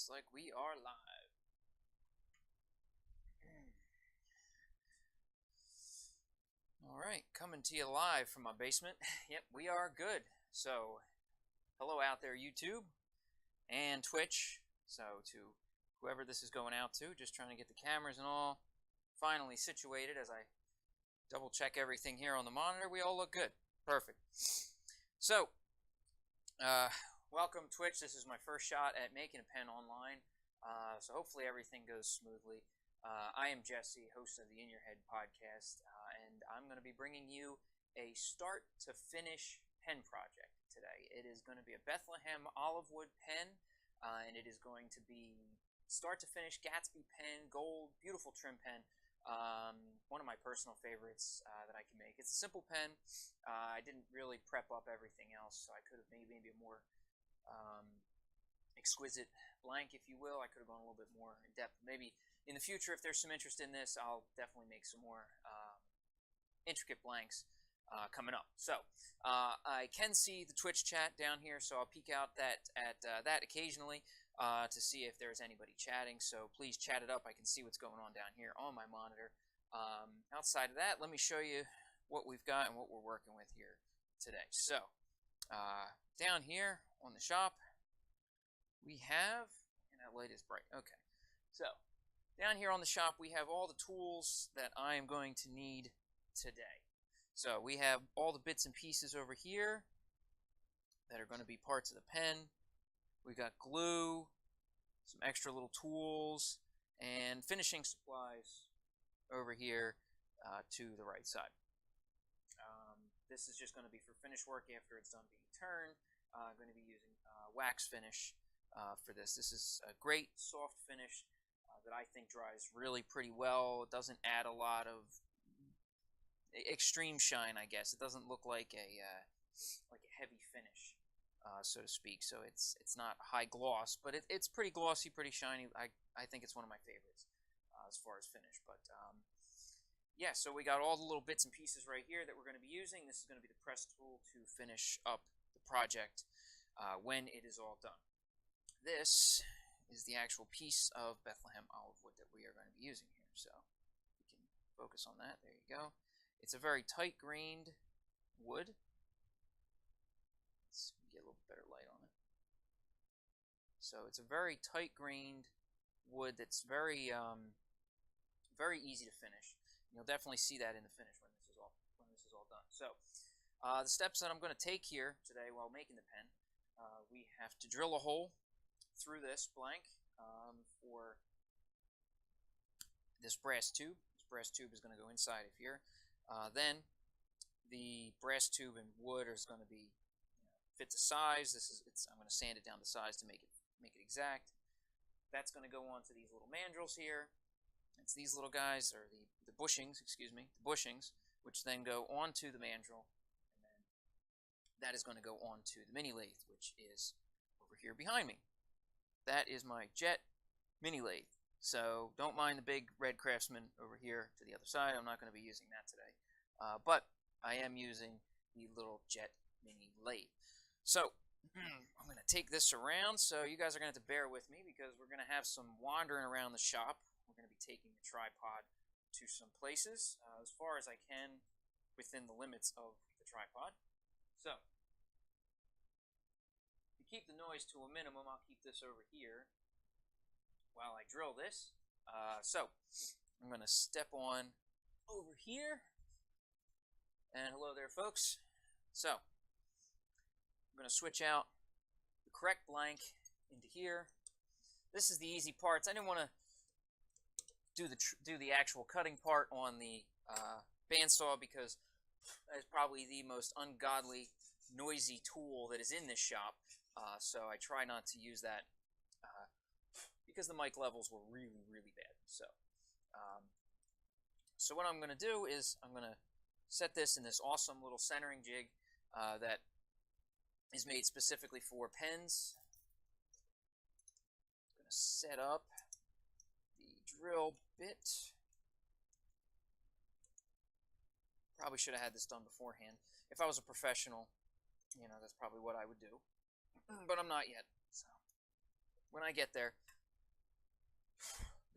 Looks like we are live. Alright, coming to you live from my basement. Yep, we are good. So, hello out there, YouTube and Twitch. So, to whoever this is going out to, just trying to get the cameras and all finally situated as I double check everything here on the monitor. We all look good. Perfect. So, welcome Twitch. This is my first shot at making a pen online. So hopefully everything goes smoothly. I am Jesse, host of the In Your Head podcast, and I'm going to be bringing you a start to finish pen project today. It is going to be a Bethlehem olive wood pen, and it is going to be start to finish Gatsby pen, gold, beautiful trim pen. One of my personal favorites that I can make. It's a simple pen. I didn't really prep up everything else, so I could have made maybe a more exquisite blank, if you will. I could have gone a little bit more in depth. Maybe in the future, if there's some interest in this, I'll definitely make some more intricate blanks coming up. So I can see the Twitch chat down here, so I'll peek out at that occasionally to see if there's anybody chatting. So please chat it up. I can see what's going on down here on my monitor. Outside of that, let me show you what we've got and what we're working with here today. So down here on the shop, we have, and that light is bright, okay. So, down here on the shop, we have all the tools that I am going to need today. So, we have all the bits and pieces over here that are going to be parts of the pen. We've got glue, some extra little tools, and finishing supplies over here to the right side. This is just going to be for finish work after it's done being turned. I'm going to be using wax finish for this. This is a great soft finish that I think dries really pretty well. It doesn't add a lot of extreme shine, I guess. It doesn't look like a heavy finish, so to speak. So it's not high gloss, but it's pretty glossy, pretty shiny. I think it's one of my favorites as far as finish. But yeah, so we got all the little bits and pieces right here that we're going to be using. This is going to be the press tool to finish up the project when it is all done. This is the actual piece of Bethlehem olive wood that we are going to be using here. So we can focus on that. There you go. It's a very tight grained wood. Let's get a little better light on it. So it's a very tight grained wood that's very very easy to finish. You'll definitely see that in the finish when this is all done. So the steps that I'm going to take here today while making the pen, we have to drill a hole through this blank for this brass tube. This brass tube is going to go inside of here. Then the brass tube and wood is going to be fit to size. I'm going to sand it down to size to make it exact. That's going to go onto these little mandrels here. It's these little guys, or the bushings, excuse me, the bushings, which then go onto the mandrel, and then that is going to go onto the mini lathe, which is over here behind me. That is my jet mini lathe. So don't mind the big red Craftsman over here to the other side. I'm not going to be using that today. But I am using the little jet mini lathe. So I'm going to take this around. So you guys are going to have to bear with me because we're going to have some wandering around the shop. We're going to be taking the tripod to some places as far as I can within the limits of the tripod. So keep the noise to a minimum, I'll keep this over here while I drill this. So I'm going to step on over here. And hello there, folks. So I'm going to switch out the correct blank into here. This is the easy parts. I didn't want to do the actual cutting part on the bandsaw because that is probably the most ungodly, noisy tool that is in this shop. So I try not to use that because the mic levels were really, really bad. So what I'm going to do is I'm going to set this in this awesome little centering jig that is made specifically for pens. I'm going to set up the drill bit. Probably should have had this done beforehand. If I was a professional, that's probably what I would do. But I'm not yet. So when I get there,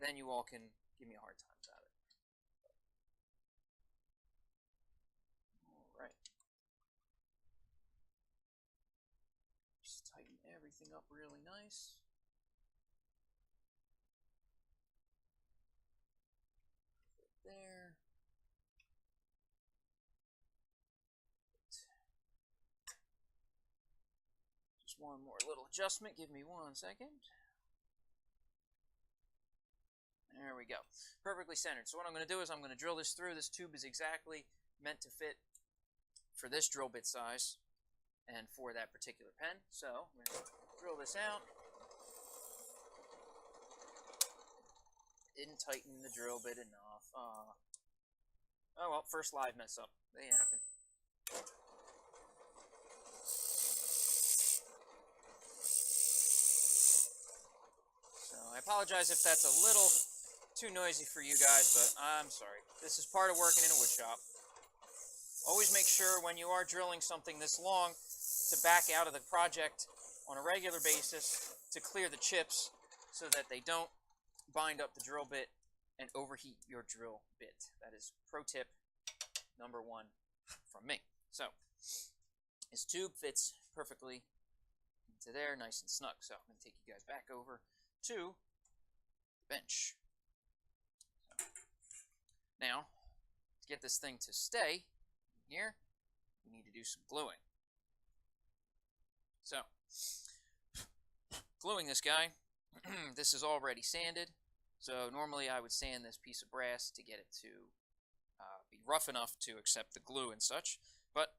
then you all can give me a hard time about it. Alright. Just tighten everything up really nice. There. Just one more little adjustment. Give me 1 second. There we go. Perfectly centered. So what I'm going to do is I'm going to drill this through. This tube is exactly meant to fit for this drill bit size and for that particular pen. So I'm going to drill this out. Didn't tighten the drill bit enough. Oh well, first live mess up. They happen. So I apologize if that's a little too noisy for you guys, but I'm sorry. This is part of working in a wood shop. Always make sure when you are drilling something this long to back out of the project on a regular basis to clear the chips so that they don't bind up the drill bit and overheat your drill bit. That is pro tip number 1 from me. So this tube fits perfectly into there, nice and snug. So I'm going to take you guys back over to the bench. So, now, to get this thing to stay here, we need to do some gluing. So, gluing this guy, this is already sanded. So normally I would sand this piece of brass to get it to be rough enough to accept the glue and such. But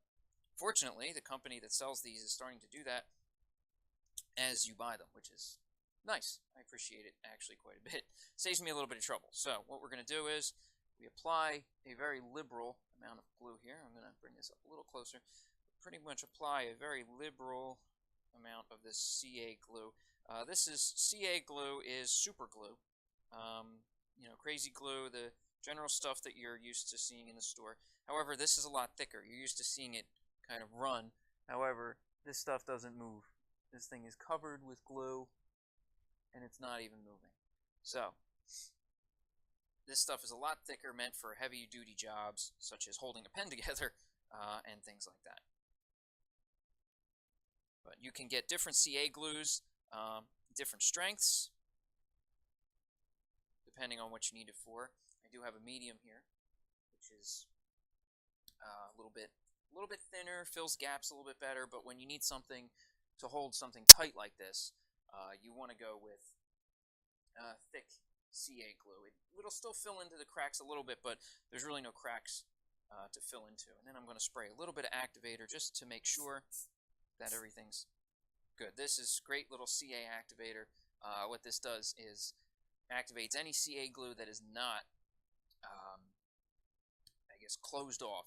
fortunately, the company that sells these is starting to do that as you buy them, which is nice. I appreciate it actually quite a bit. Saves me a little bit of trouble. So what we're going to do is we apply a very liberal amount of glue here. I'm going to bring this up a little closer. Pretty much apply a very liberal amount of this CA glue. This is CA glue is super glue. You know, crazy glue, the general stuff that you're used to seeing in the store. However, this is a lot thicker. You're used to seeing it kind of run. However, this stuff doesn't move. This thing is covered with glue, and it's not even moving. So, this stuff is a lot thicker, meant for heavy-duty jobs, such as holding a pen together, and things like that. But you can get different CA glues, different strengths, depending on what you need it for. I do have a medium here, which is a little bit thinner, fills gaps a little bit better. But when you need something to hold something tight like this, you want to go with thick CA glue. It'll still fill into the cracks a little bit, but there's really no cracks to fill into. And then I'm going to spray a little bit of activator just to make sure that everything's good. This is great little CA activator. What this does is activates any CA glue that is not, I guess, closed off.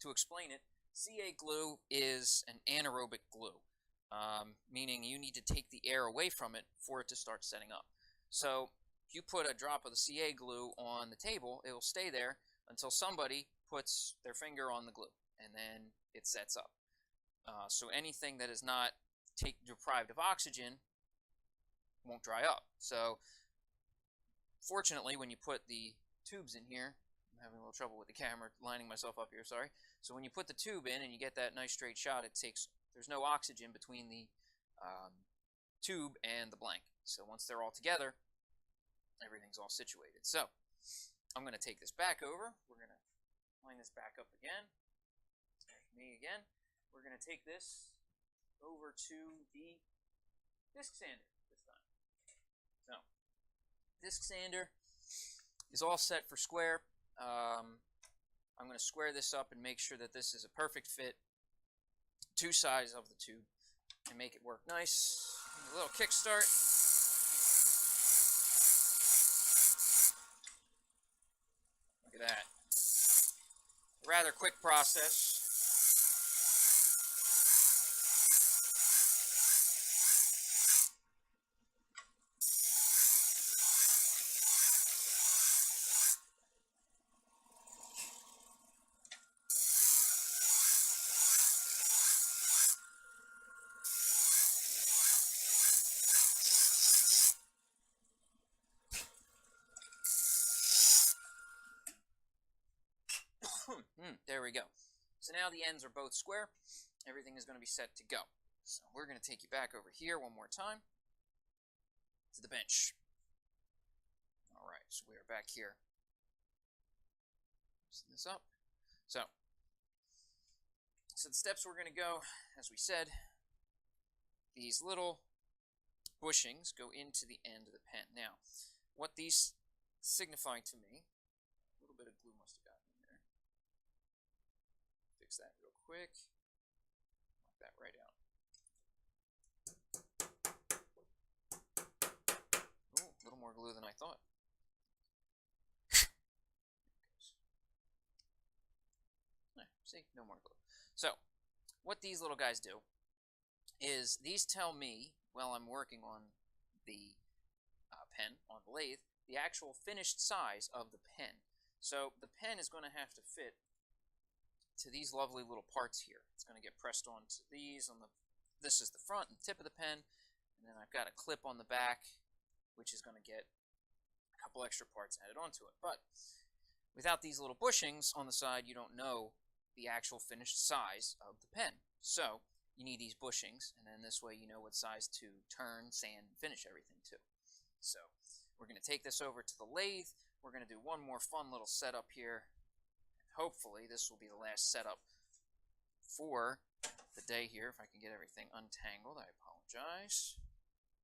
To explain it, CA glue is an anaerobic glue, meaning you need to take the air away from it for it to start setting up. So if you put a drop of the CA glue on the table, it will stay there until somebody puts their finger on the glue, and then it sets up. So anything that is not deprived of oxygen won't dry up. So fortunately, when you put the tubes in here, I'm having a little trouble with the camera lining myself up here, sorry. So when you put the tube in and you get that nice straight shot, there's no oxygen between the tube and the blank. So once they're all together, everything's all situated. So I'm going to take this back over. We're going to line this back up again. There's me again. We're going to take this over to the disc sander this time. So disc sander is all set for square. I'm going to square this up and make sure that this is a perfect fit, two sides of the tube, and make it work nice. A little kickstart. Look at that. Rather quick process. There we go. So now the ends are both square. Everything is going to be set to go. So we're going to take you back over here one more time to the bench. All right, so we are back here. Loosen this up. So the steps we're going to go, as we said, these little bushings go into the end of the pen. Now, what these signify to me, a little bit of glue must have gotten in there. Fix that real quick. Knock that right out. Oh, a little more glue than I thought. See, no more glue. So, what these little guys do is these tell me, while I'm working on the pen, on the lathe, the actual finished size of the pen. So, the pen is going to have to fit to these lovely little parts here. It's going to get pressed onto these. This is the front and tip of the pen, and then I've got a clip on the back, which is going to get a couple extra parts added onto it. But without these little bushings on the side, you don't know the actual finished size of the pen. So you need these bushings, and then this way you know what size to turn, sand, and finish everything to. So we're going to take this over to the lathe. We're going to do one more fun little setup here. And hopefully this will be the last setup for the day here. If I can get everything untangled, I apologize.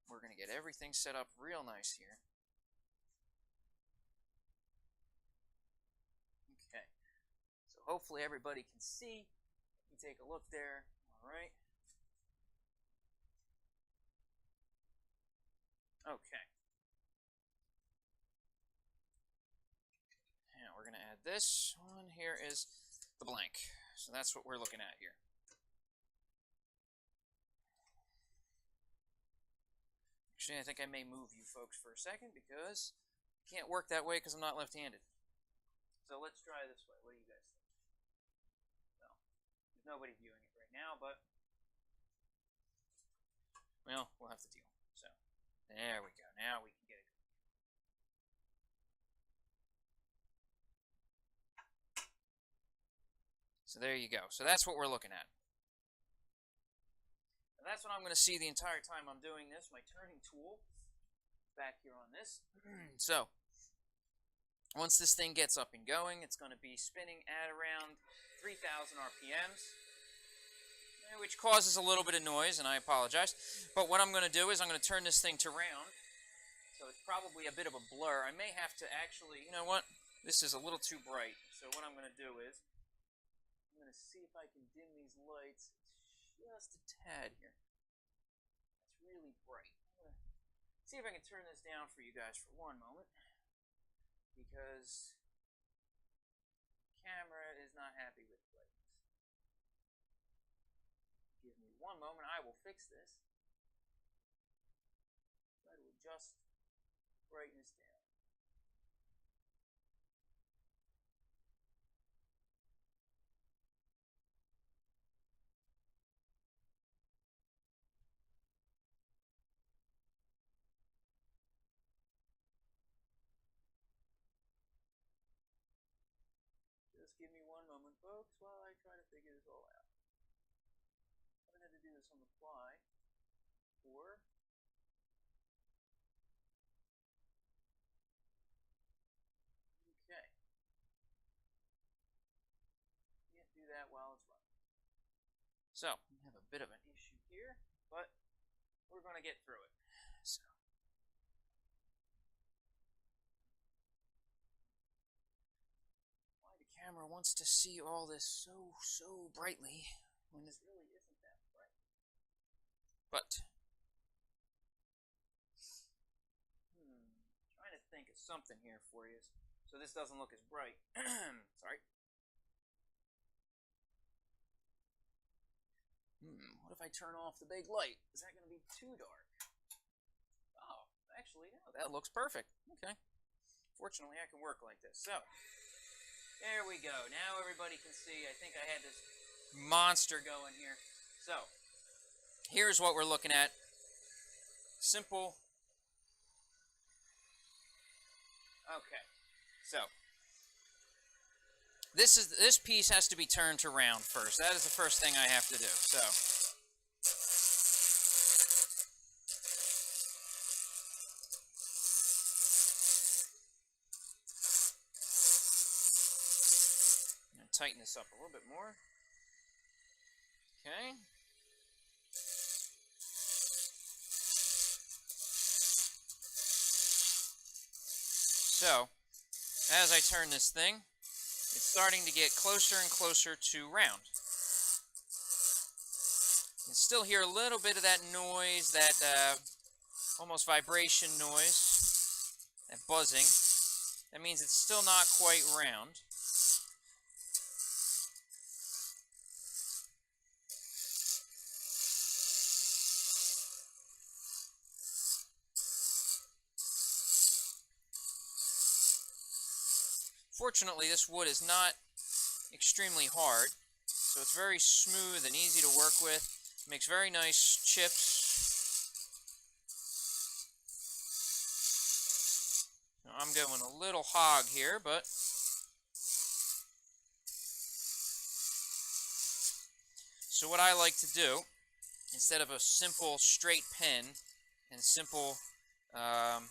We're going to get everything set up real nice here. Okay. So hopefully everybody can see. Let me take a look there. All right. Okay. Now we're going to add this one. Here is the blank. So that's what we're looking at here. Actually, I think I may move you folks for a second because I can't work that way because I'm not left-handed. So let's try this way. What do you guys think? Well, there's nobody viewing it right now, but well, we'll have to deal. So there we go. Now we can get it. So there you go. So that's what we're looking at. And that's what I'm going to see the entire time I'm doing this. My turning tool back here on this. So once this thing gets up and going, it's going to be spinning at around 3,000 RPMs, which causes a little bit of noise, and I apologize. But what I'm going to do is I'm going to turn this thing to round. So it's probably a bit of a blur. I may have to actually, you know what? This is a little too bright. So what I'm going to do is I'm going to see if I can dim these lights just a tad here. It's really bright. I'm going to see if I can turn this down for you guys for one moment, because the camera is not happy with the brightness. Give me one moment. I will fix this. Try to adjust brightness down. Just give me one moment, folks, while I try to figure this all out. I haven't had to do this on the fly before. Okay. Can't do that while it's running. So, we have a bit of an issue here, but we're going to get through it. So. Why the camera wants to see all this so brightly when this really isn't that bright. But trying to think of something here for you so this doesn't look as bright. Sorry. What if I turn off the big light? Is that going to be too dark? Oh, actually, no, that looks perfect. Okay. Fortunately, I can work like this. So, there we go. Now everybody can see. I think I had this monster going here. So, here's what we're looking at. Simple. Okay. So, this piece has to be turned to round first. That is the first thing I have to do. So. Tighten this up a little bit more. Okay. So, as I turn this thing, it's starting to get closer and closer to round. You can still hear a little bit of that noise, that almost vibration noise, that buzzing. That means it's still not quite round. Fortunately, this wood is not extremely hard, so it's very smooth and easy to work with. It makes very nice chips. Now, I'm going a little hog here, but so what I like to do, instead of a simple straight pen and simple, I'm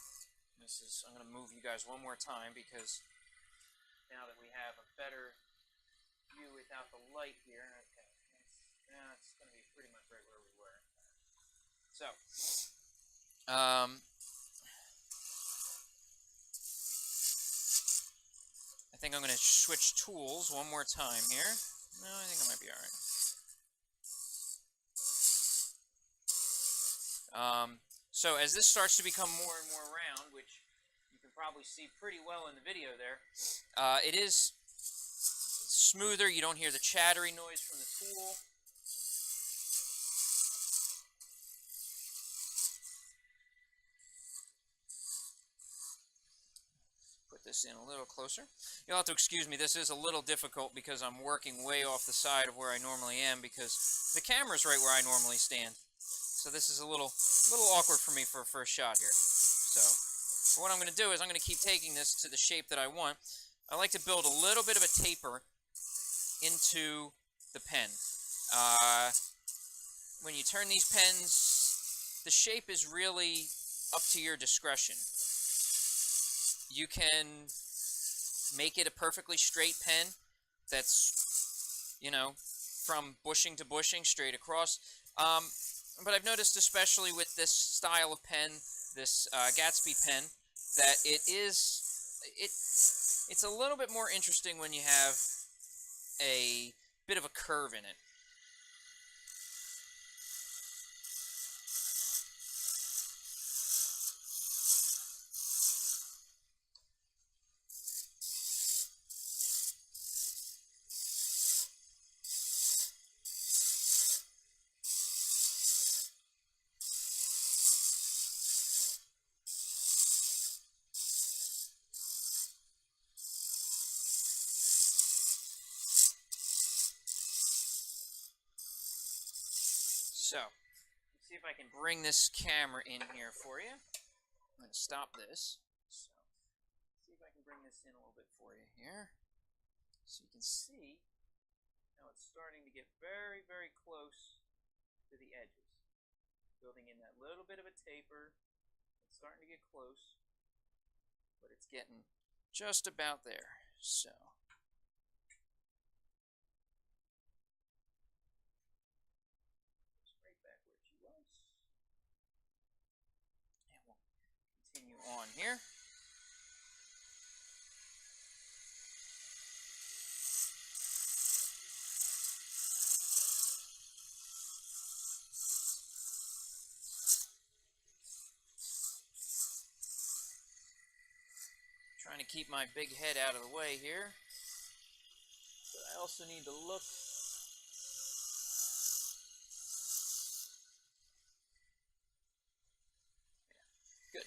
going to move you guys one more time because now that we have a better view without the light here, okay, it's going to be pretty much right where we were. So, I think I'm going to switch tools one more time here. No, I think I might be all right. So as this starts to become more and more round, which you can probably see pretty well in the video there, it is smoother. You don't hear the chattery noise from the tool. Put this in a little closer. You'll have to excuse me, this is a little difficult because I'm working way off the side of where I normally am because the camera's right where I normally stand. So this is a little awkward for me for a first shot here. So what I'm going to do is I'm going to keep taking this to the shape that I want. I like to build a little bit of a taper into the pen. When you turn these pens, the shape is really up to your discretion. You can make it a perfectly straight pen that's, you know, from bushing to bushing straight across. But I've noticed, especially with this style of pen, this Gatsby pen, that it's a little bit more interesting when you have a bit of a curve in it. So, let's see if I can bring this camera in here for you. I'm going to stop this. So, see if I can bring this in a little bit for you here. So you can see how it's starting to get very, very close to the edges. Building in that little bit of a taper. It's starting to get close, but it's getting just about there. So. Continue on here. Trying to keep my big head out of the way here. But I also need to look. Good.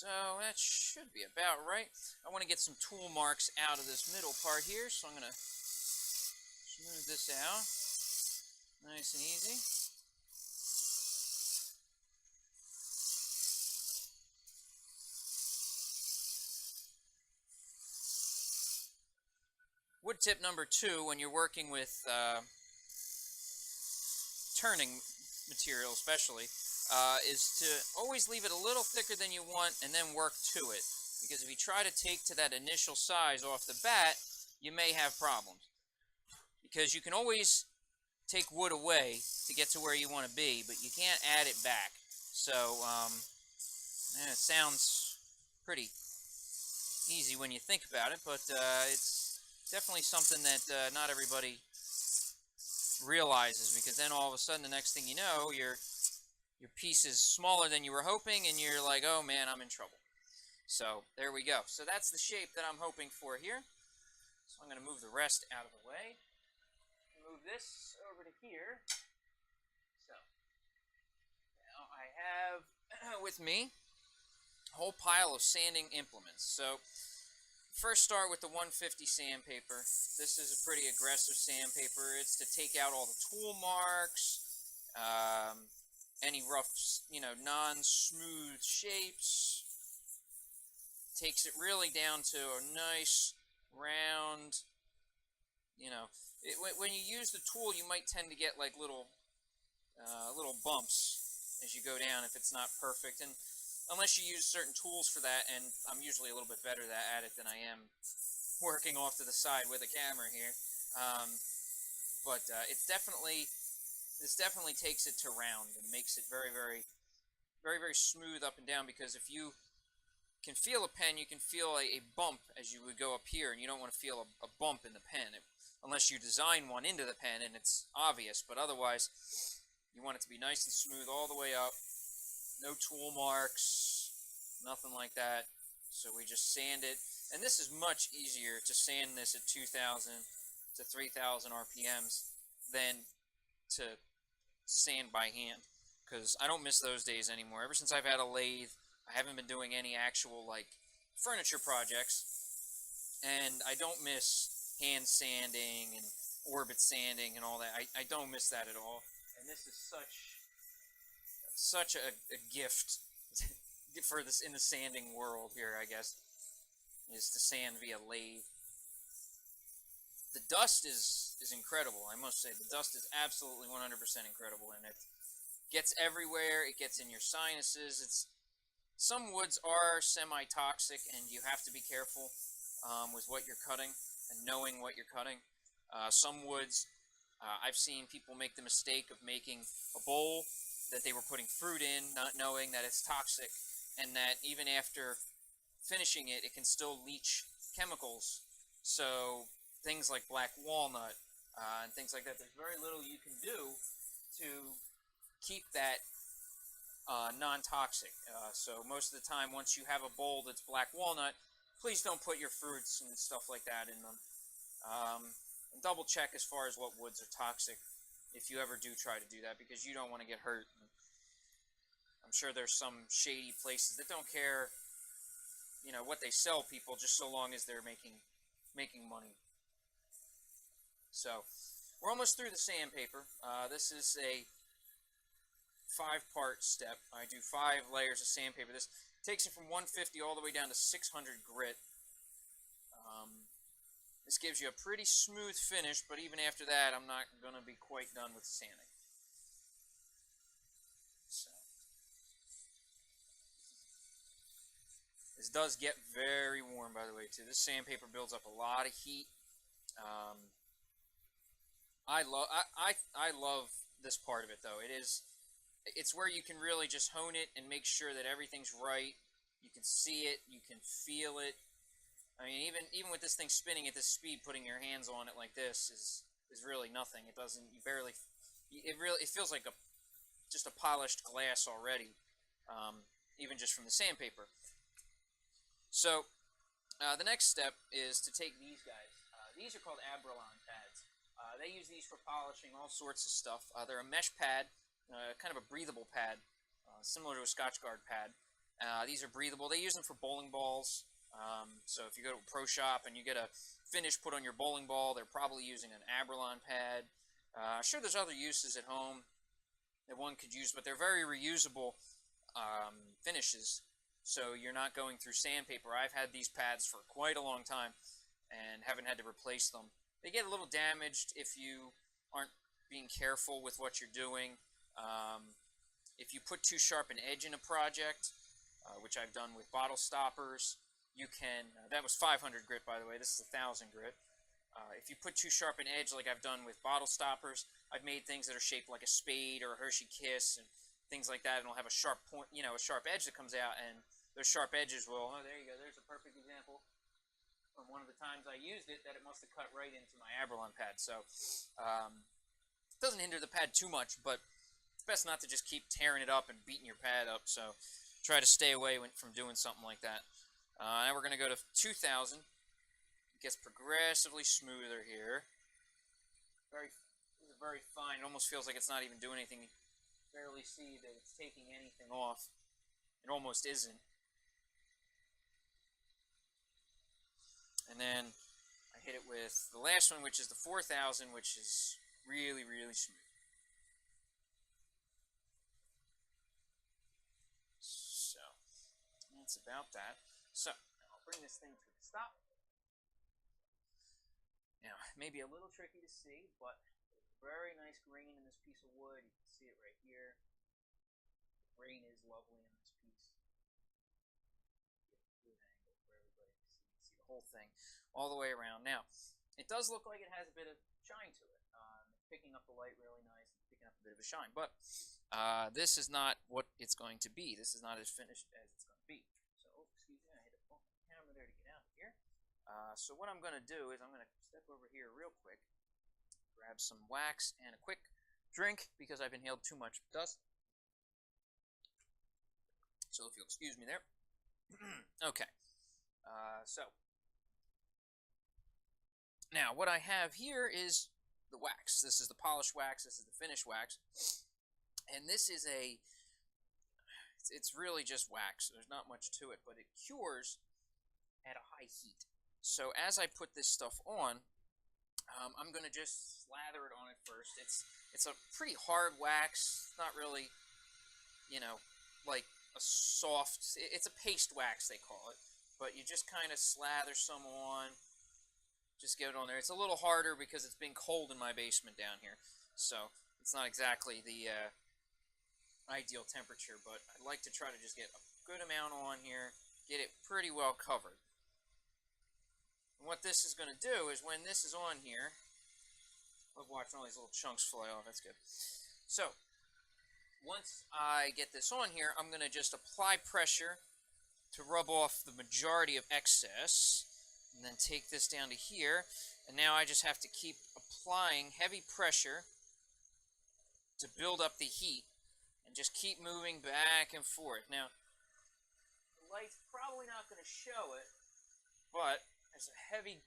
So that should be about right. I want to get some tool marks out of this middle part here, so I'm going to smooth this out. Nice and easy. Wood tip number 2 when you're working with turning material especially, is to always leave it a little thicker than you want and then work to it. Because if you try to take to that initial size off the bat, you may have problems. Because you can always take wood away to get to where you want to be, but you can't add it back. So, it sounds pretty easy when you think about it, but it's definitely something that not everybody realizes, because then all of a sudden the next thing you know, your piece is smaller than you were hoping, and you're like, oh man, I'm in trouble. So there we go. So that's the shape that I'm hoping for here. So I'm going to move the rest out of the way. Move this over to here. So now I have with me a whole pile of sanding implements. So first start with the 150 sandpaper. This is a pretty aggressive sandpaper. It's to take out all the tool marks, any rough, non-smooth shapes. Takes it really down to a nice round, when you use the tool, you might tend to get like little bumps as you go down if it's not perfect, and unless you use certain tools for that, and I'm usually a little bit better at it than I am working off to the side with a camera here, but this definitely takes it to round and makes it very, very, very, very smooth up and down, because if you can feel a pen, you can feel a bump as you would go up here, and you don't want to feel a bump in the pen, unless you design one into the pen and it's obvious, but otherwise you want it to be nice and smooth all the way up, no tool marks, nothing like that. So we just sand it, and this is much easier to sand this at 2,000 to 3,000 RPMs than to sand by hand, because I don't miss those days anymore. Ever since I've had a lathe, I haven't been doing any actual furniture projects, and I don't miss hand sanding and orbit sanding and all that. I don't miss that at all, and this is such a gift for this in the sanding world here, I guess, is to sand via lathe. The dust is incredible, I must say. The dust is absolutely 100% incredible, and it gets everywhere. It gets in your sinuses. Some woods are semi-toxic, and you have to be careful with what you're cutting and knowing what you're cutting. Some woods, I've seen people make the mistake of making a bowl that they were putting fruit in, not knowing that it's toxic, and that even after finishing it, it can still leach chemicals. So things like black walnut and things like that, there's very little you can do to keep that non-toxic. So most of the time, once you have a bowl that's black walnut, please don't put your fruits and stuff like that in them. And double check as far as what woods are toxic if you ever do try to do that, because you don't want to get hurt. I'm sure there's some shady places that don't care, what they sell people, just so long as they're making money. So we're almost through the sandpaper. This is a 5-part step. I do 5 layers of sandpaper. This takes it from 150 all the way down to 600 grit. This gives you a pretty smooth finish, but even after that, I'm not going to be quite done with sanding. So this does get very warm, by the way, too. This sandpaper builds up a lot of heat. I love this part of it, though. It's where you can really just hone it and make sure that everything's right. You can see it, you can feel it. I mean, even with this thing spinning at this speed, putting your hands on it like this is really nothing. It doesn't. It feels like just a polished glass already, even just from the sandpaper. So the next step is to take these guys. These are called Abralon pads. They use these for polishing all sorts of stuff. They're a mesh pad, kind of a breathable pad, similar to a Scotchgard pad. These are breathable. They use them for bowling balls. So if you go to a pro shop and you get a finish put on your bowling ball, they're probably using an Abralon pad. Sure, there's other uses at home that one could use, but they're very reusable finishes. So you're not going through sandpaper. I've had these pads for quite a long time and haven't had to replace them. They get a little damaged if you aren't being careful with what you're doing. If you put too sharp an edge in a project, which I've done with bottle stoppers, you can, that was 500 grit by the way, this is 1000 grit. If you put too sharp an edge like I've done with bottle stoppers, I've made things that are shaped like a spade or a Hershey Kiss and things like that, and it'll have a sharp point, a sharp edge that comes out, and those sharp edges will, oh, there you go, there's a perfect example from one of the times I used it that it must have cut right into my Abralon pad. So it doesn't hinder the pad too much, but it's best not to just keep tearing it up and beating your pad up, so try to stay away from doing something like that. Now we're going to go to 2000. It gets progressively smoother here. This is very fine. It almost feels like it's not even doing anything. You barely see that it's taking anything off. It almost isn't. And then I hit it with the last one, which is the 4000, which is really, really smooth. So, that's about that. So, I'll bring this thing to a stop. Now, it may be a little tricky to see, but there's a very nice grain in this piece of wood. You can see it right here. The grain is lovely in this piece. Get a good angle for everybody to see. You can see the whole thing all the way around. Now, it does look like it has a bit of shine to it. It's picking up the light really nice. It's picking up a bit of a shine. But this is not what it's going to be. This is not as finished as it's going to be. So, excuse me, I had to pull the camera there to get out of here. So what I'm going to do is I'm going to step over here real quick, grab some wax and a quick drink because I've inhaled too much dust. So if you'll excuse me there. Okay. So now what I have here is the wax. This is the polished wax. This is the finished wax. And this is it's really just wax. There's not much to it, but it cures at a high heat. So as I put this stuff on, I'm going to just slather it on it first. It's a pretty hard wax. It's not really, like a soft, it's a paste wax they call it. But you just kind of slather some on, just get it on there. It's a little harder because it's been cold in my basement down here. So it's not exactly the ideal temperature, but I'd like to try to just get a good amount on here, get it pretty well covered. And what this is going to do is when this is on here, I love watching all these little chunks fly off, that's good. So, once I get this on here, I'm going to just apply pressure to rub off the majority of excess, and then take this down to here, and now I just have to keep applying heavy pressure to build up the heat, and just keep moving back and forth. Now, the light's probably not going to show it, but there's a heavy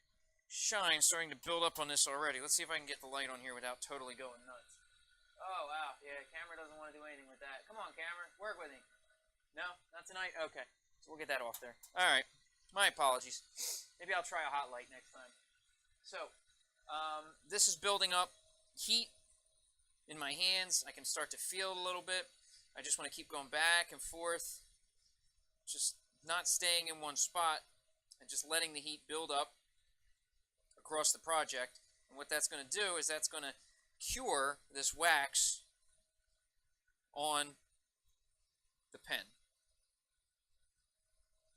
shine starting to build up on this already. Let's see if I can get the light on here without totally going nuts. Oh, wow. Yeah, camera doesn't want to do anything with that. Come on, camera. Work with me. No? Not tonight? Okay. So we'll get that off there. All right. My apologies. Maybe I'll try a hot light next time. So, this is building up heat in my hands. I can start to feel it a little bit. I just want to keep going back and forth. Just not staying in one spot. And just letting the heat build up across the project. And what that's going to do is that's going to cure this wax on the pen.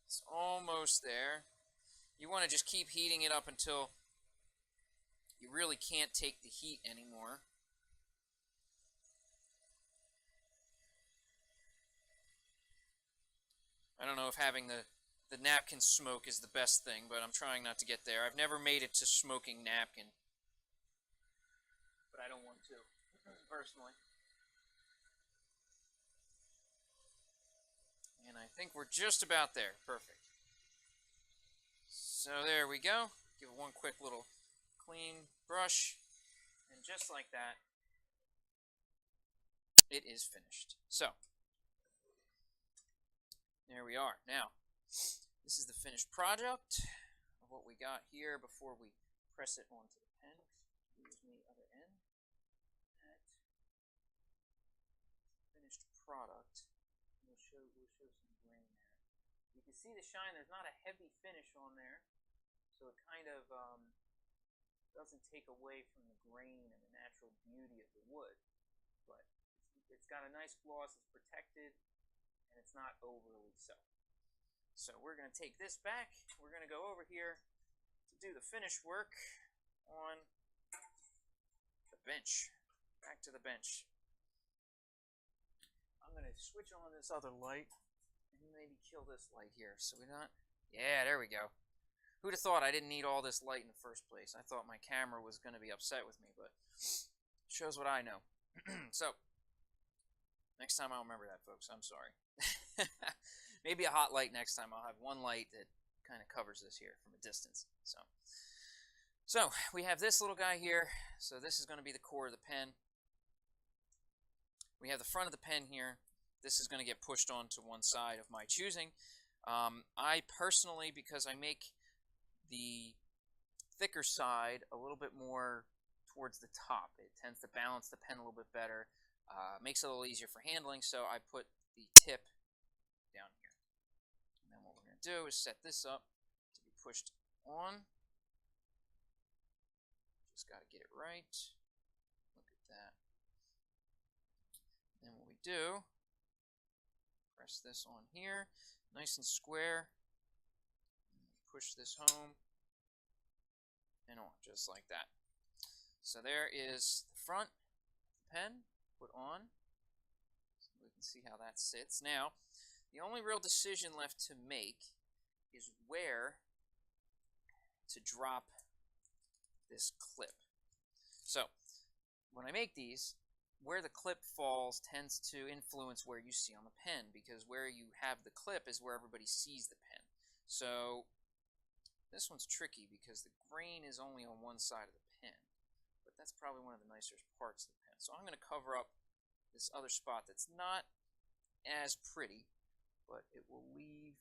It's almost there. You want to just keep heating it up until you really can't take the heat anymore. I don't know if having the napkin smoke is the best thing, but I'm trying not to get there. I've never made it to smoking napkin, but I don't want to, personally. And I think we're just about there. Perfect. So there we go. Give it one quick little clean brush, and just like that, it is finished. So, There we are. Now, this is the finished product of what we got here before we press it onto the pen. Excuse me, other end. That finished product. We'll show some grain there. You can see the shine. There's not a heavy finish on there, so it kind of doesn't take away from the grain and the natural beauty of the wood. But it's got a nice gloss. It's protected. And it's not overly so. So we're going to take this back. We're going to go over here to do the finish work on the bench. Back to the bench. I'm going to switch on this other light and maybe kill this light here. So we're not... Yeah, there we go. Who'd have thought I didn't need all this light in the first place? I thought my camera was going to be upset with me, but it shows what I know. So, next time I'll remember that, folks. I'm sorry. Maybe a hot light next time. I'll have one light that kind of covers this here from a distance. So we have this little guy here. So this is going to be the core of the pen. We have the front of the pen here. This is going to get pushed onto one side of my choosing. I personally, because I make the thicker side a little bit more towards the top, it tends to balance the pen a little bit better. Makes it a little easier for handling, so I put the tip down here. And then what we're going to do is set this up to be pushed on. Just got to get it right. Look at that. Then what we do, press this on here, nice and square. And push this home and on, just like that. So there is the front of the pen put on. So we can see how that sits. Now, the only real decision left to make is where to drop this clip. So, when I make these, where the clip falls tends to influence where you see on the pen, because where you have the clip is where everybody sees the pen. So, this one's tricky because the grain is only on one side of the pen, but that's probably one of the nicer parts of the pen. So I'm going to cover up this other spot that's not as pretty, but it will leave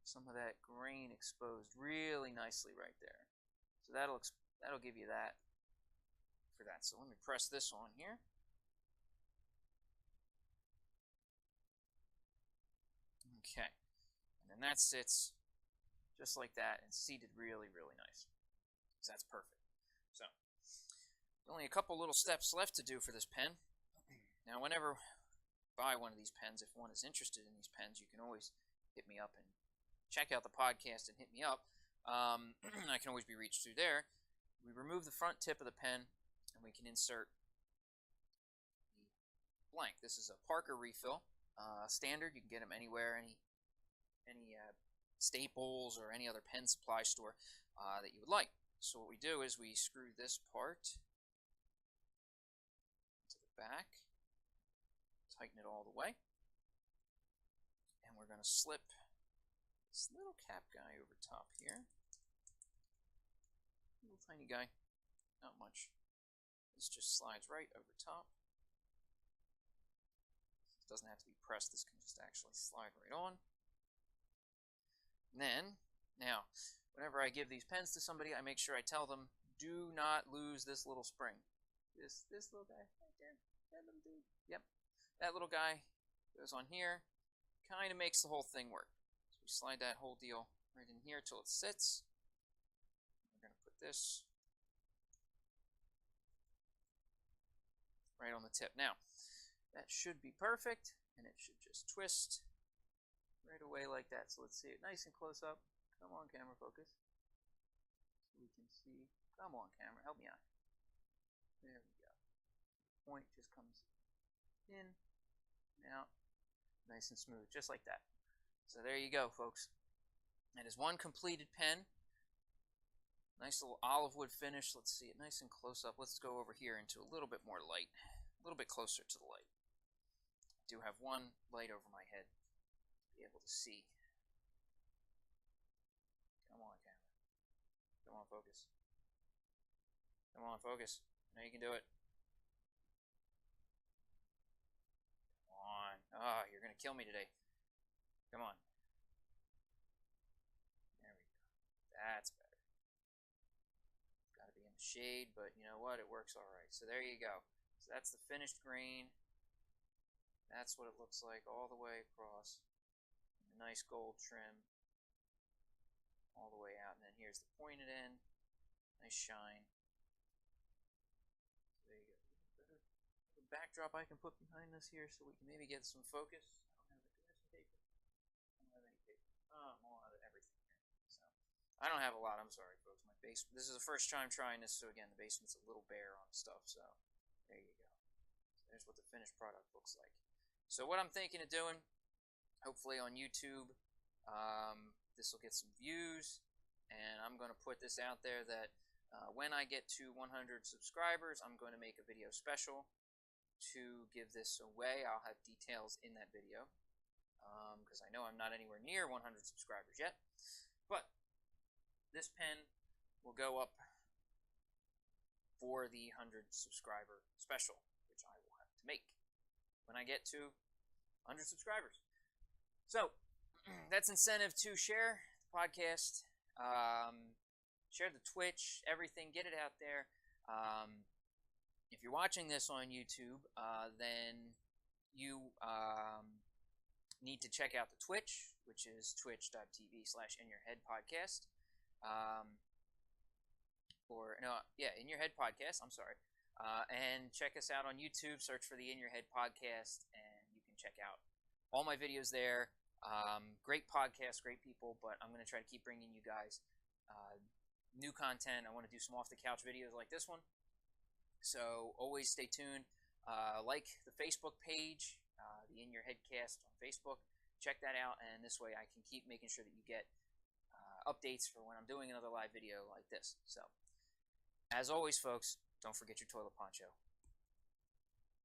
some of that grain exposed really nicely right there. So that'll give you that for that. So let me press this on here. Okay, and then that sits just like that and seated really, really nice. So that's perfect. So only a couple little steps left to do for this pen. Now, whenever you buy one of these pens, if one is interested in these pens, you can always hit me up and check out the podcast and hit me up. I can always be reached through there. We remove the front tip of the pen, and we can insert the blank. This is a Parker refill, standard. You can get them anywhere, any Staples or any other pen supply store that you would like. So what we do is we screw this part to the back, tighten it all the way, and we're going to slip this little cap guy over top here. Little tiny guy, not much. This just slides right over top. It doesn't have to be pressed, this can just actually slide right on. And then, now, whenever I give these pens to somebody, I make sure I tell them, do not lose this little spring. This little guy right there, that little dude. Yep, that little guy goes on here, kind of makes the whole thing work. So we slide that whole deal right in here till it sits. We're going to put this right on the tip. Now, that should be perfect, and it should just twist right away like that. So let's see it nice and close up. Come on, camera, focus. So we can see. Come on, camera, help me out. There we go. The point just comes in and out, nice and smooth, just like that. So there you go, folks. That is one completed pen. Nice little olive wood finish. Let's see it nice and close up. Let's go over here into a little bit more light, a little bit closer to the light. I do have one light over my head to be able to see. Come on, camera. Come on, focus. Come on, focus. I know you can do it. Come on. Oh, you're going to kill me today. Come on. There we go. That's better. Got to be in the shade, but you know what? It works all right. So there you go. So that's the finished grain. That's what it looks like all the way across. A nice gold trim all the way out. And then here's the pointed end. Nice shine. So there you go. The backdrop I can put behind this here so we can maybe get some focus. I don't have some paper. I don't have any paper. Oh, I'm all out of everything here. So I don't have a lot. I'm sorry, folks. My basement. This is the first time trying this, so again, the basement's a little bare on stuff. So there you go. So there's what the finished product looks like. So what I'm thinking of doing, hopefully on YouTube, this will get some views, and I'm going to put this out there that when I get to 100 subscribers, I'm going to make a video special to give this away. I'll have details in that video because I know I'm not anywhere near 100 subscribers yet. But this pen will go up for the 100 subscriber special, which I will have to make when I get to 100 subscribers. So that's incentive to share the podcast, share the Twitch, everything, get it out there. If you're watching this on YouTube, then you need to check out the Twitch, which is twitch.tv/inyourheadpodcast. In Your Head Podcast, I'm sorry. And check us out on YouTube, search for the In Your Head Podcast, and you can check out all my videos there. Great podcast, great people, but I'm going to try to keep bringing you guys new content. I want to do some off-the-couch videos like this one. So always stay tuned. Like the Facebook page, the In Your Headcast on Facebook. Check that out, and this way I can keep making sure that you get updates for when I'm doing another live video like this. So, as always, folks, don't forget your toilet poncho.